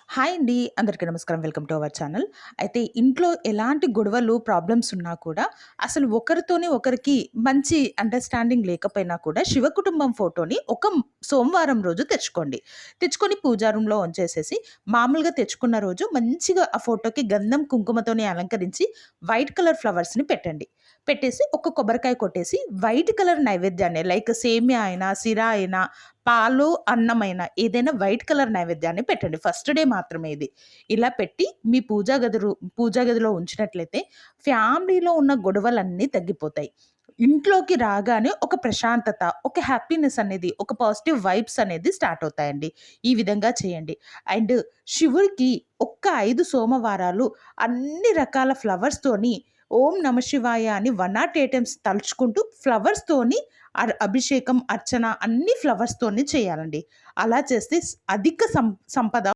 Hi అండి. అందరికీ నమస్కారం. Welcome to our channel. అయితే ఇంట్లో ఎలాంటి గొడవలు, ప్రాబ్లమ్స్ ఉన్నా కూడా అసలు ఒకరితోని ఒకరికి మంచి అండర్‌స్టాండింగ్ లేకపోయినా కూడా శివ కుటుంబం ఫోటోని సోమవారం రోజు తెచ్చుకోండి. తెచ్చుకొని పూజా రూమ్‌లో ఉంచేసేసి మామూలుగా తెచ్చుకున్న రోజు మంచిగా ఆ ఫోటోకి గంధం, కుంకుమతోని అలంకరించి వైట్ కలర్ ఫ్లవర్స్‌ని పెట్టండి. పెట్టేసి ఒక కొబ్బరికాయ కొట్టేసి వైట్ కలర్ నైవేద్యాన్ని లైక్ సేమ్యా అయినా, సిరా అయినా, పాలు, అన్నమైన ఏదైనా వైట్ కలర్ నైవేద్యాన్ని పెట్టండి. ఫస్ట్ డే మాత్రమే ఇది. ఇలా పెట్టి మీ పూజా గదిలో ఉంచినట్లయితే ఫ్యామిలీలో ఉన్న గొడవలన్నీ తగ్గిపోతాయి. ఇంట్లోకి రాగానే ఒక ప్రశాంతత, ఒక హ్యాపీనెస్ అనేది, ఒక పాజిటివ్ వైబ్స్ అనేది స్టార్ట్ అవుతాయండి. ఈ విధంగా చేయండి. అండ్ శివుడికి ఒక్క 5 సోమవారాలు అన్ని రకాల ఫ్లవర్స్‌తోని ఓం నమ శివాయ అని 108 టైమ్స్ తలుచుకుంటూ ఫ్లవర్స్‌తోని అభిషేకం, అర్చన అన్నీ ఫ్లవర్స్‌తోనే చేయాలండి. అలా చేస్తే అధిక సంపద